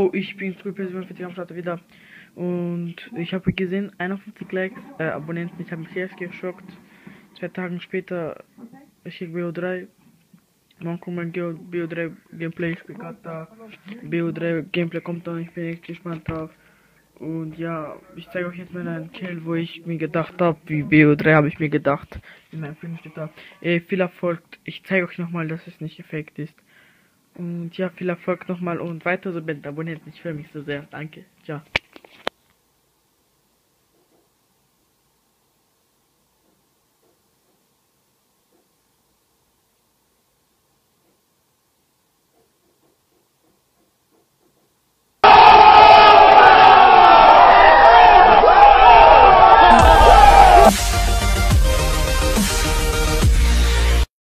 Yo, ich bin Person am Start wieder. Und ich habe gesehen, 51 Likes, Abonnenten. Ich habe mich erst geschockt. 2 Tage später, ich krieg BO3. Morgen kommt mein BO3 Gameplay. Ich spiele gerade da. BO3 Gameplay kommt dann. Ich bin echt gespannt drauf. Und ja, ich zeige euch jetzt mal einen Kill, wo ich mir gedacht habe, wie BO3 habe ich mir gedacht. In meinem Film steht da. Viel Erfolg. Ich zeige euch nochmal, dass es nicht gefaked ist. Und ja, viel Erfolg nochmal und weiter so mit Abonnenten. Ich freue mich so sehr. Danke. Ciao.